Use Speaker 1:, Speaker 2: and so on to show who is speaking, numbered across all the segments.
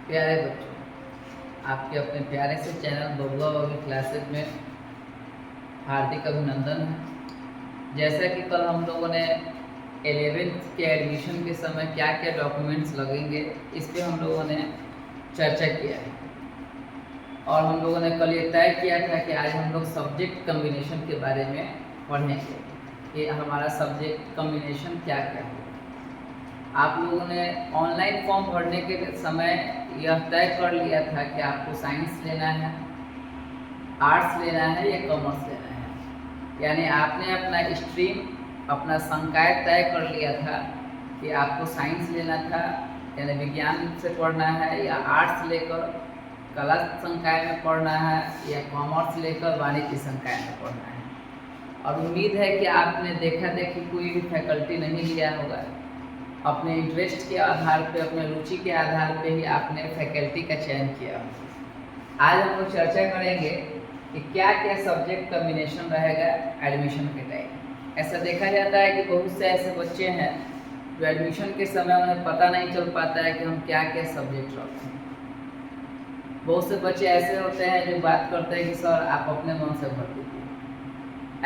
Speaker 1: प्यारे बच्चों, आपके अपने प्यारे से चैनल बबुआ बबी क्लासेस में हार्दिक अभिनंदन है। जैसा कि कल हम लोगों ने 11th के एडमिशन के समय क्या क्या डॉक्यूमेंट्स लगेंगे इस पे हम लोगों ने चर्चा किया है और हम लोगों ने कल ये तय किया था कि आज हम लोग सब्जेक्ट कम्बिनेशन के बारे में पढ़ेंगे कि हमारा सब्जेक्ट कम्बिनेशन क्या क्या है। आप लोगों ने ऑनलाइन फॉर्म भरने के समय यह तय कर लिया था कि आपको साइंस लेना है, आर्ट्स लेना है या कॉमर्स लेना है। यानी आपने अपना स्ट्रीम, अपना संकाय तय कर लिया था कि आपको साइंस लेना था यानी विज्ञान से पढ़ना है, या आर्ट्स लेकर कला संकाय में पढ़ना है, या कॉमर्स लेकर वाणिज्य संकाय में पढ़ना है। और उम्मीद है कि आपने देखा देखी कोई भी फैकल्टी नहीं लिया होगा। अपने इंटरेस्ट के आधार पे, अपने रुचि के आधार पे ही आपने फैकल्टी का चयन किया। आज हम लोग चर्चा करेंगे कि क्या क्या सब्जेक्ट कम्बिनेशन रहेगा एडमिशन के टाइम। ऐसा देखा जाता है कि बहुत से ऐसे बच्चे हैं जो एडमिशन के समय उन्हें पता नहीं चल पाता है कि हम क्या क्या सब्जेक्ट रखें। बहुत से बच्चे ऐसे होते हैं जो बात करते हैं कि सर आप अपने मन से भर दीजिए।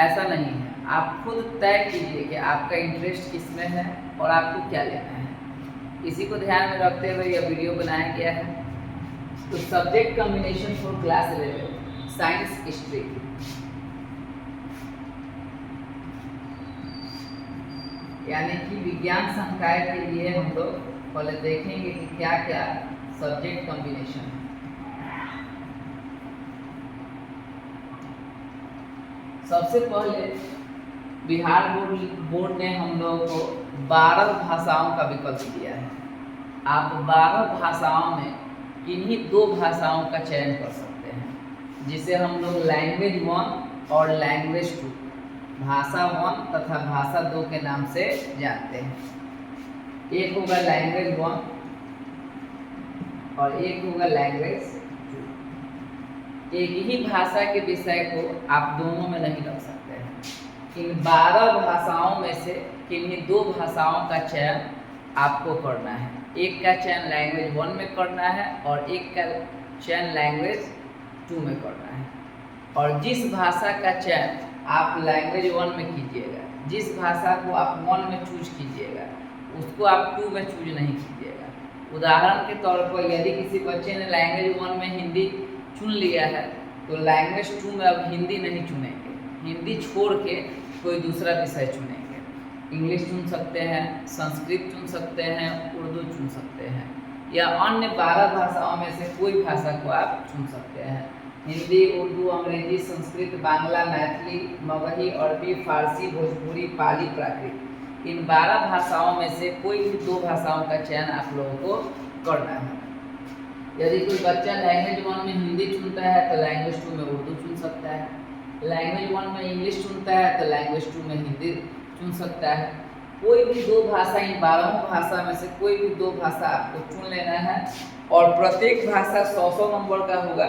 Speaker 1: ऐसा नहीं है, आप खुद तय कीजिए कि आपका इंटरेस्ट किसमें है और आपको क्या लेना है। इसी को ध्यान में रखते हुए यह वीडियो बनाया गया है। तो subject combination for class 11 science stream, यानी कि विज्ञान संकाय के लिए हम लोग पहले देखेंगे कि क्या क्या सब्जेक्ट कम्बिनेशन है। सबसे पहले बिहार बोर्ड ने हम लोगों को 12 भाषाओं का विकल्प दिया है। आप 12 भाषाओं में किन्हीं 2 भाषाओं का चयन कर सकते हैं, जिसे हम लोग लैंग्वेज 1 और लैंग्वेज 2, भाषा 1 तथा भाषा 2 के नाम से जानते हैं। एक होगा लैंग्वेज 1 और एक होगा लैंग्वेज 2। एक ही भाषा के विषय को आप दोनों में नहीं रख सकते हैं। इन 12 भाषाओं में से किन्हीं 2 भाषाओं का चयन आपको करना है। एक का चयन लैंग्वेज 1 में करना है और एक का चयन लैंग्वेज 2 में करना है। और जिस भाषा का चयन आप लैंग्वेज 1 में कीजिएगा, जिस भाषा को आप 1 में चूज कीजिएगा, उसको आप 2 में चूज नहीं कीजिएगा। उदाहरण के तौर पर यदि किसी बच्चे ने लैंग्वेज 1 में हिंदी चुन लिया है तो लैंग्वेज 2 में अब हिंदी नहीं चुनेंगे, हिंदी छोड़ के कोई दूसरा विषय चुनेंगे। इंग्लिश चुन सकते हैं, संस्कृत चुन सकते हैं, उर्दू चुन सकते हैं, या अन्य 12 भाषाओं में से कोई भाषा को आप चुन सकते हैं। हिंदी, उर्दू, अंग्रेजी, संस्कृत, बांग्ला, मैथिली, मगही, अरबी, फारसी, भोजपुरी, पाली, प्राकृत, इन 12 भाषाओं में से कोई भी 2 भाषाओं का चयन आप लोगों को करना है। यदि कोई बच्चा लैंग्वेज 1 में हिंदी चुनता है तो लैंग्वेज 2 में उर्दू चुन सकता है, लैंग्वेज 1 में इंग्लिश चुनता है तो लैंग्वेज 2 में हिंदी चुन सकता है। कोई भी 2 भाषा, इन 12 भाषा में से कोई भी 2 भाषा आपको चुन लेना है और प्रत्येक भाषा 100-100 नंबर का होगा।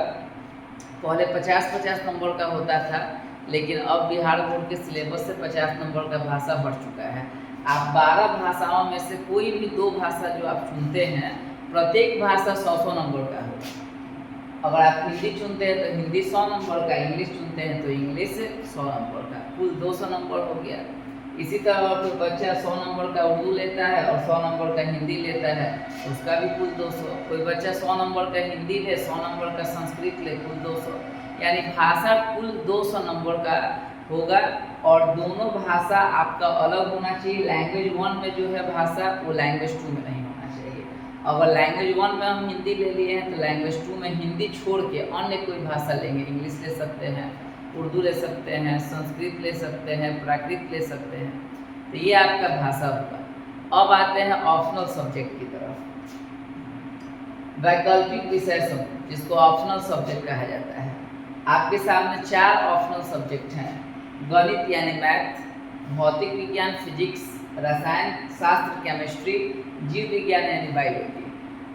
Speaker 1: पहले 50-50 नंबर का होता था, लेकिन अब बिहार बोर्ड के सिलेबस से 50 नंबर का भाषा बढ़ चुका है। आप 12 भाषाओं में से कोई भी 2 भाषा जो आप चुनते हैं, प्रत्येक भाषा 100-100 नंबर का होगा। अगर आप हिंदी चुनते हैं तो हिंदी 100 नंबर का, इंग्लिश चुनते हैं तो इंग्लिश 100 नंबर का, कुल 200 नंबर हो गया। इसी तरह कोई बच्चा 100 नंबर का उर्दू लेता है और 100 नंबर का हिंदी लेता है, उसका भी कुल 200। कोई बच्चा 100 नंबर का हिंदी ले, 100 नंबर का संस्कृत ले, कुल 200। यानी भाषा कुल 200 नंबर का होगा। और दोनों भाषा आपका अलग होना चाहिए। लैंग्वेज 1 में जो है भाषा, वो लैंग्वेज 2 में नहीं होना चाहिए। अगर लैंग्वेज 1 में हम हिंदी ले लिए हैं तो लैंग्वेज 2 में हिंदी छोड़ के अन्य कोई भाषा लेंगे। इंग्लिश ले सकते हैं, उर्दू ले सकते हैं, संस्कृत ले सकते हैं, प्राकृत ले सकते हैं। तो ये आपका भाषा होगा। अब आते हैं ऑप्शनल सब्जेक्ट की तरफ। वैकल्पिक विषय समूह, जिसको ऑप्शनल सब्जेक्ट कहा जाता है। आपके सामने 4 ऑप्शनल सब्जेक्ट हैं। गणित यानी मैथ, भौतिक विज्ञान फिजिक्स, रसायन शास्त्र केमिस्ट्री, जीव विज्ञान यानी बायोलॉजी।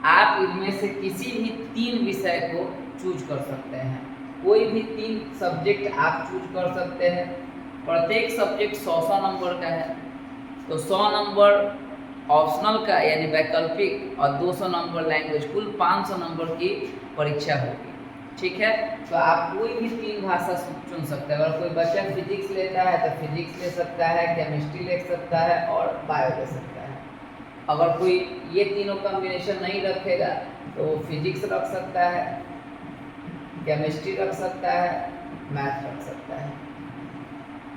Speaker 1: आप इनमें से किसी भी 3 विषय को चूज कर सकते हैं। कोई भी 3 सब्जेक्ट आप चूज कर सकते हैं। प्रत्येक सब्जेक्ट 100-100 नंबर का है, तो 100 नंबर ऑप्शनल का यानी वैकल्पिक और 200 नंबर लैंग्वेज, कुल 500 नंबर की परीक्षा होगी। ठीक है, तो आप कोई भी 3 भाषा चुन सकते हैं। अगर कोई बच्चा फिजिक्स लेता है तो फिजिक्स ले सकता है, केमिस्ट्री ले सकता है और बायो ले सकता है। अगर कोई ये तीनों कॉम्बिनेशन नहीं रखेगा तो वो फिजिक्स रख सकता है, केमिस्ट्री रख सकता है, मैथ रख सकता है।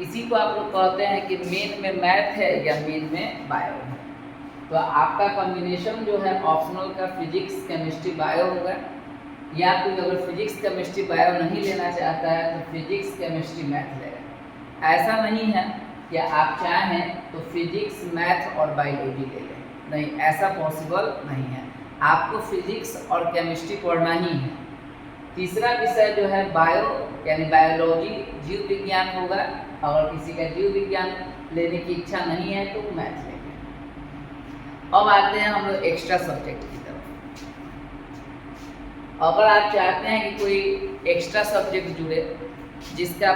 Speaker 1: इसी को आप लोग कहते हैं कि मेन में मैथ है या मेन में बायो है। तो आपका कॉम्बिनेशन जो है ऑप्शनल का फिजिक्स केमिस्ट्री बायो होगा, या कोई अगर फिजिक्स केमिस्ट्री बायो नहीं लेना चाहता है तो फिजिक्स केमिस्ट्री मैथ लेगा। ऐसा नहीं है कि आप चाहें तो फिजिक्स मैथ और बायोलॉजी ले लें, नहीं, ऐसा पॉसिबल नहीं है। आपको फिजिक्स और केमिस्ट्री पढ़ना ही है। तीसरा विषय जो है बायो यानी बायोलॉजी जीव विज्ञान होगा। अगर किसी का जीव विज्ञान लेने की इच्छा नहीं है तो मैथ लेंगे। अब आते हैं हम लोग एक्स्ट्रा सब्जेक्ट की तरफ। अगर आप चाहते हैं कि कोई एक्स्ट्रा सब्जेक्ट जुड़े जिसका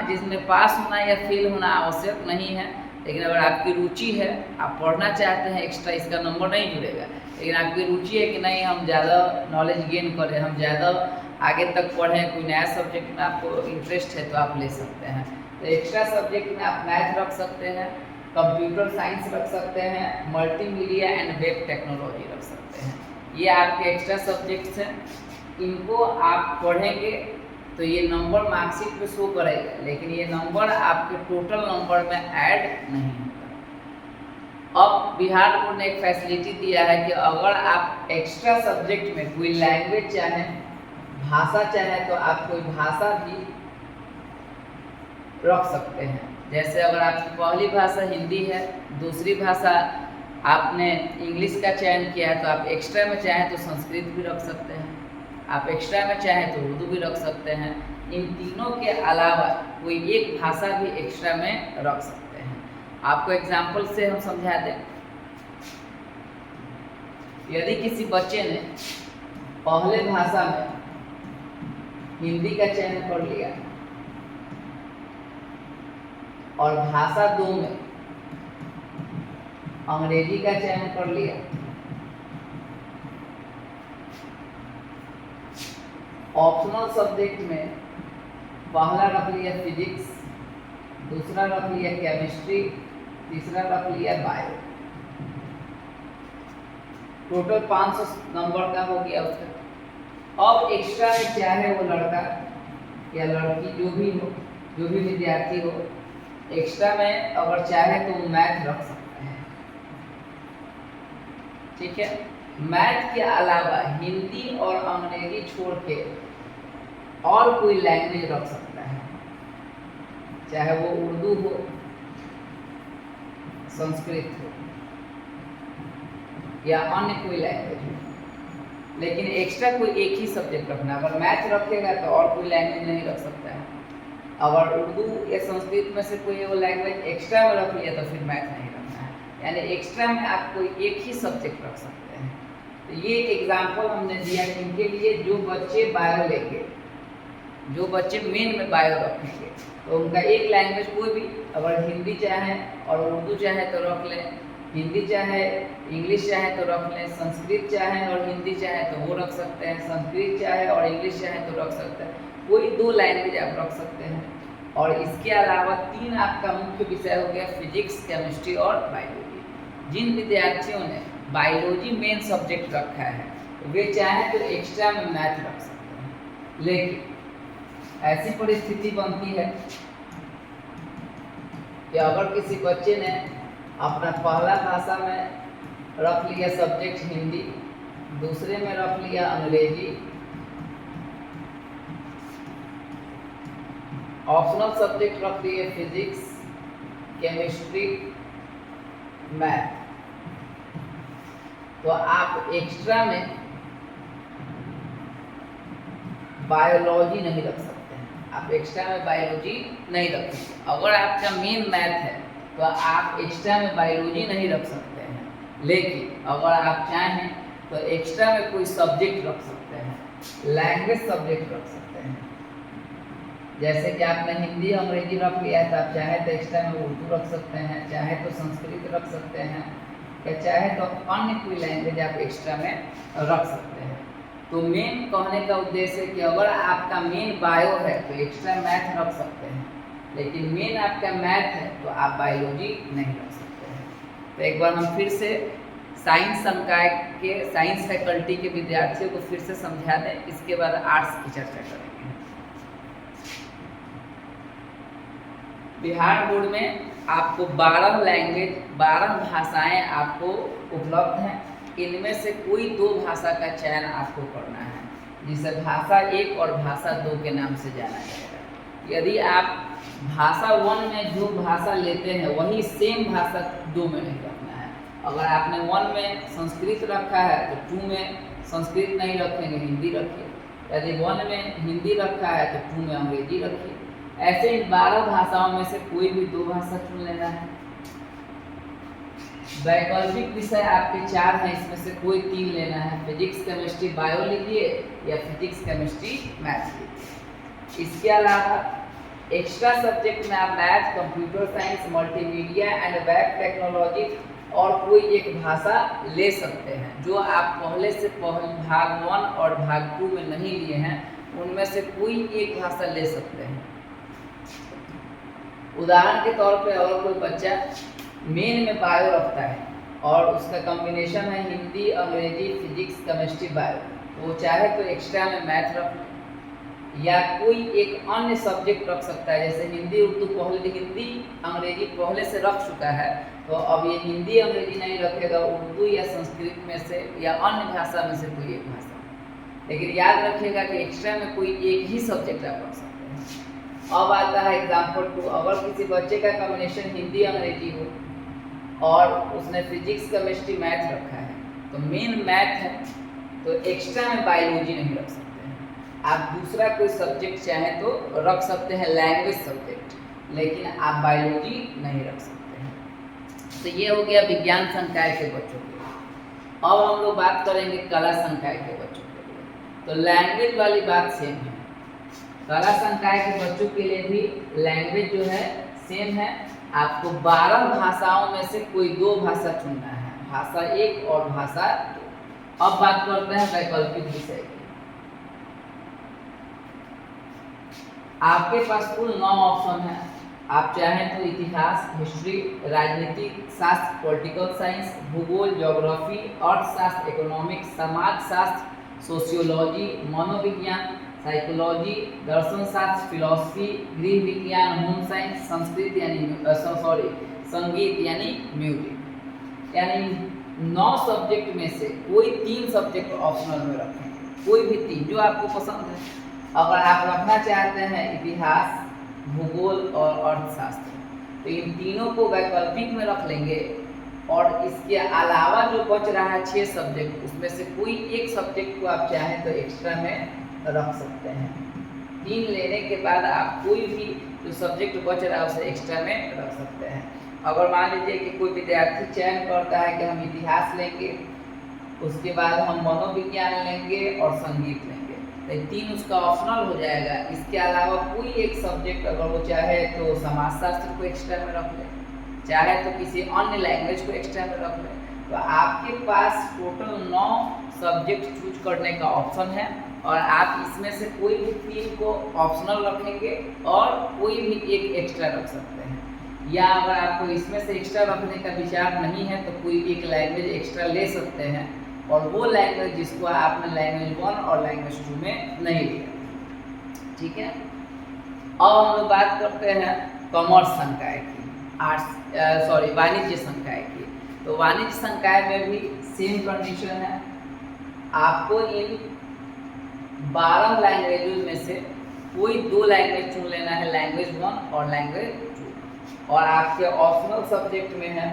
Speaker 1: जिसमें पास होना या फेल होना आवश्यक नहीं है, लेकिन अगर आपकी रुचि है, आप पढ़ना चाहते हैं एक्स्ट्रा, इसका नंबर नहीं जुड़ेगा, लेकिन आपकी रुचि है कि नहीं हम ज़्यादा नॉलेज गेन करें, हम ज़्यादा आगे तक पढ़ें, कोई नया सब्जेक्ट में आपको इंटरेस्ट है तो आप ले सकते हैं। तो एक्स्ट्रा सब्जेक्ट में आप मैथ रख सकते हैं, कंप्यूटर साइंस रख सकते हैं, मल्टीमीडिया एंड वेब टेक्नोलॉजी रख सकते हैं। ये आपके एक्स्ट्रा सब्जेक्ट्स हैं। इनको आप पढ़ेंगे तो ये नंबर मार्कशीट पे शो करेगा, लेकिन ये नंबर आपके टोटल नंबर में ऐड नहीं होगा। अब बिहार बोर्ड ने एक फैसिलिटी दिया है कि अगर आप एक्स्ट्रा सब्जेक्ट में कोई लैंग्वेज चाहे, भाषा चाहे, तो आप कोई भाषा भी रख सकते हैं। जैसे अगर आपकी पहली भाषा हिंदी है, दूसरी भाषा आपने इंग्लिश का चयन किया है, तो आप एक्स्ट्रा में चाहें तो संस्कृत भी रख सकते हैं, आप एक्स्ट्रा में चाहें तो उर्दू भी रख सकते हैं। इन तीनों के अलावा कोई एक भाषा भी एक्स्ट्रा में रख सकते हैं। आपको एग्जाम्पल से हम समझा दें। यदि किसी बच्चे ने पहले भाषा में हिंदी का चयन कर लिया और भाषा 2 में अंग्रेजी का चयन कर लिया, ऑप्शनल सब्जेक्ट में पहला रख लिया फिजिक्स, दूसरा रख लिया केमिस्ट्री, तीसरा रख लिया बायो, टोटल 500 नंबर का हो गया उसका। अब एक्स्ट्रा में चाहे वो लड़का या लड़की जो भी हो, जो भी विद्यार्थी हो, एक्स्ट्रा में अगर चाहे तो वो मैथ रख सकते हैं। ठीक है, मैथ के अलावा हिंदी और अंग्रेजी छोड़ के और कोई लैंग्वेज रख सकता है, चाहे वो उर्दू हो, संस्कृत हो या अन्य कोई लैंग्वेज हो, लेकिन एक्स्ट्रा कोई एक ही सब्जेक्ट रखना। अगर मैथ रखेगा तो और कोई लैंग्वेज नहीं रख सकता है। अगर उर्दू या संस्कृत में से कोई वो लैंग्वेज एक्स्ट्रा में रख लिया तो फिर मैथ नहीं रखना है। यानी एक्स्ट्रा में आप कोई एक ही सब्जेक्ट रख सकते हैं। तो ये एक एग्जाम्पल हमने दिया इनके लिए, जो बच्चे बायो लेंगे, जो बच्चे मेन में बायो रखेंगे, तो उनका एक लैंग्वेज कोई भी, अगर हिंदी चाहे और उर्दू चाहे तो रख लें, हिंदी चाहे इंग्लिश चाहे तो रख लें, संस्कृत चाहे और हिंदी चाहे तो वो रख सकते हैं, संस्कृत चाहे और इंग्लिश चाहे तो रख सकते हैं। कोई 2 लैंग्वेज आप रख सकते हैं। और इसके अलावा 3 आपका मुख्य विषय हो गया फिजिक्स, केमिस्ट्री और बायोलॉजी। जिन विद्यार्थियों ने बायोलॉजी मेन सब्जेक्ट रखा है वे चाहे तो एक्स्ट्रा में मैथ रख सकते हैं, लेकिन ऐसी परिस्थिति बनती है कि अगर किसी बच्चे ने अपना पहला भाषा में रख लिया सब्जेक्ट हिंदी, दूसरे में रख लिया अंग्रेजी, ऑप्शनल सब्जेक्ट रख दिए फिजिक्स, केमिस्ट्री, मैथ, तो आप एक्स्ट्रा में बायोलॉजी नहीं रख सकते हैं। आप एक्स्ट्रा में बायोलॉजी नहीं रख सकते। अगर आपका मेन मैथ है तो आप एक्स्ट्रा में बायोलॉजी नहीं रख सकते हैं, लेकिन अगर आप चाहें तो एक्स्ट्रा में कोई सब्जेक्ट रख सकते हैं, लैंग्वेज सब्जेक्ट रख सकते हैं। जैसे कि आपने हिंदी अंग्रेजी रख लिया है तो आप चाहे तो एक्स्ट्रा में उर्दू रख सकते हैं, चाहे तो संस्कृत रख सकते हैं, या चाहे तो अन्य कोई लैंग्वेज आप एक्स्ट्रा में रख सकते हैं। तो मेन कहने का उद्देश्य है कि अगर आपका मेन बायो है तो एक्स्ट्रा मैथ रख सकते हैं, लेकिन मेन आपका मैथ है तो आप बायोलॉजी नहीं रख सकते हैं। तो एक बार हम फिर से साइंस संकाय के साइंस फैकल्टी के विद्यार्थियों को फिर से समझा दें, इसके बाद आर्ट्स की चर्चा करेंगे। बिहार बोर्ड में आपको 12 लैंग्वेज 12 भाषाएं आपको उपलब्ध हैं। इनमें से कोई 2 भाषा का चयन आपको करना है, जिसे भाषा 1 और भाषा 2 के नाम से जाना जाएगा। यदि आप भाषा 1 में जो भाषा लेते हैं वही सेम भाषा 2 में नहीं रखना है। अगर आपने 1 में संस्कृत रखा है तो 2 में संस्कृत नहीं रखेंगे, हिंदी रखिए। यदि 1 में हिंदी रखा है तो 2 में अंग्रेजी रखिए। ऐसे इन 12 भाषाओं में से कोई भी 2 भाषा चुन लेना है। वैकल्पिक विषय आपके 4 हैं, इसमें से कोई 3 लेना है। फिजिक्स केमिस्ट्री बायो लीजिए या फिजिक्स केमिस्ट्री मैथ्स लीजिए। इसके अलावा एक्स्ट्रा सब्जेक्ट में आप math, computer science, multimedia and web technology और कोई एक भाषा ले सकते हैं। जो आप पहले से भाग 1 और भाग 2 में नहीं लिए हैं उनमें से कोई एक भाषा ले सकते हैं। उदाहरण के तौर पे अगर कोई बच्चा मेन में बायो रखता है और उसका कॉम्बिनेशन है हिंदी, अंग्रेजी, फिजिक्स, केमिस्ट्री, बायो, तो वो चाहे तो एक्स्ट्रा में मैथ रख या कोई एक अन्य सब्जेक्ट रख सकता है। जैसे हिंदी उर्दू पहले हिंदी अंग्रेजी पहले से रख चुका है तो अब ये हिंदी अंग्रेजी नहीं रखेगा, उर्दू या संस्कृत में से या अन्य भाषा में से कोई एक भाषा। लेकिन याद रखिएगा कि एक्स्ट्रा में कोई एक ही सब्जेक्ट आप रख सकते हैं। अब आता है एग्जाम्पल 2। अगर किसी बच्चे का कॉम्बिनेशन हिंदी अंग्रेजी हो और उसने फिजिक्स केमिस्ट्री मैथ रखा है तो मेन मैथ है तो एक्स्ट्रा में बायोलॉजी नहीं रख सकते हैं। आप दूसरा कोई सब्जेक्ट चाहें तो रख सकते हैं, लैंग्वेज सब्जेक्ट, लेकिन आप बायोलॉजी नहीं रख सकते हैं। तो ये हो गया विज्ञान संकाय के बच्चों के लिए। अब हम लोग बात करेंगे कला संकाय के बच्चों के लिए। तो लैंग्वेज वाली बात सेम है। कला संकाय के बच्चों के लिए भी लैंग्वेज जो है सेम है। आपको 12 भाषाओं में से कोई 2 भाषा चुनना है, भाषा 1 और भाषा 2। अब बात करते हैं वैकल्पिक विषय की। आपके पास कुल 9 ऑप्शन है। आप चाहें तो इतिहास, हिस्ट्री, राजनीतिक शास्त्र, पॉलिटिकल साइंस, भूगोल, ज्योग्राफी, अर्थशास्त्र, इकोनॉमिक्स, समाजशास्त्र, सोशियोलॉजी, मनोविज्ञान, साइकोलॉजी, दर्शन शास्त्र, फिलॉसफी, गृह विज्ञान, होम साइंस, संस्कृत संगीत यानी म्यूजिक, यानी 9 सब्जेक्ट में से कोई 3 सब्जेक्ट ऑप्शनल में रखें। कोई भी 3 जो आपको पसंद है। अगर आप रखना चाहते हैं इतिहास, भूगोल और अर्थशास्त्र तो इन तीनों को वैकल्पिक में रख लेंगे और इसके अलावा जो बच रहा है 6 सब्जेक्ट उसमें से कोई एक सब्जेक्ट को आप चाहें तो एक्स्ट्रा में रख सकते हैं। 3 लेने के बाद आप कोई भी जो सब्जेक्ट बच रहा है उसे एक्स्ट्रा में रख सकते हैं। अगर मान लीजिए कि कोई विद्यार्थी चयन करता है कि हम इतिहास लेंगे, उसके बाद हम मनोविज्ञान लेंगे और संगीत लेंगे, तो 3 उसका ऑप्शनल हो जाएगा। इसके अलावा कोई एक सब्जेक्ट अगर वो चाहे तो समाजशास्त्र को एक्स्ट्रा में रख ले, चाहे तो किसी अन्य लैंग्वेज को एक्स्ट्रा में रख ले। तो आपके पास टोटल 9 सब्जेक्ट चूज करने का ऑप्शन है और आप इसमें से कोई भी 3 को ऑप्शनल रखेंगे और कोई भी एक एक्स्ट्रा रख सकते हैं। या अगर आपको इसमें से एक्स्ट्रा रखने का विचार नहीं है तो कोई एक लैंग्वेज एक्स्ट्रा ले सकते हैं और वो लैंग्वेज जिसको आपने लैंग्वेज 1 और लैंग्वेज 2 में नहीं लिया। ठीक है। अब हम लोग बात करते हैं कॉमर्स संकाय की, वाणिज्य संकाय की। तो वाणिज्य संकाय में भी सेम कंडीशन है। आपको इन 12 लैंग्वेजेस में से कोई 2 लैंग्वेज चुन लेना है, लैंग्वेज 1 और लैंग्वेज 2। और आपके ऑप्शनल सब्जेक्ट में है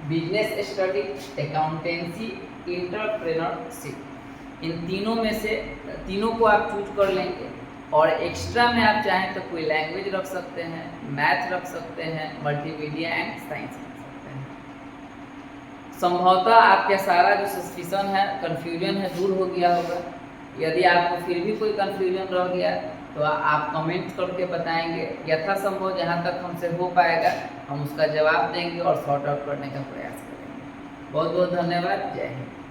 Speaker 1: बिजनेस स्टडी, अकाउंटेंसी, एंटरप्रेन्योरशिप। इन तीनों में से तीनों को आप चूज कर लेंगे और एक्स्ट्रा में आप चाहें तो कोई लैंग्वेज रख सकते हैं, मैथ रख सकते हैं, मल्टीमीडिया एंड साइंस रख सकते हैं। संभवतः आपका सारा जो सस्पिशन है, कन्फ्यूजन है, दूर हो गया होगा। यदि आपको फिर भी कोई कन्फ्यूजन रह गया तो आप कमेंट करके बताएंगे, यथासंभव जहाँ तक हमसे हो पाएगा हम उसका जवाब देंगे और सॉर्ट आउट करने का प्रयास करेंगे। बहुत बहुत धन्यवाद। जय हिंद।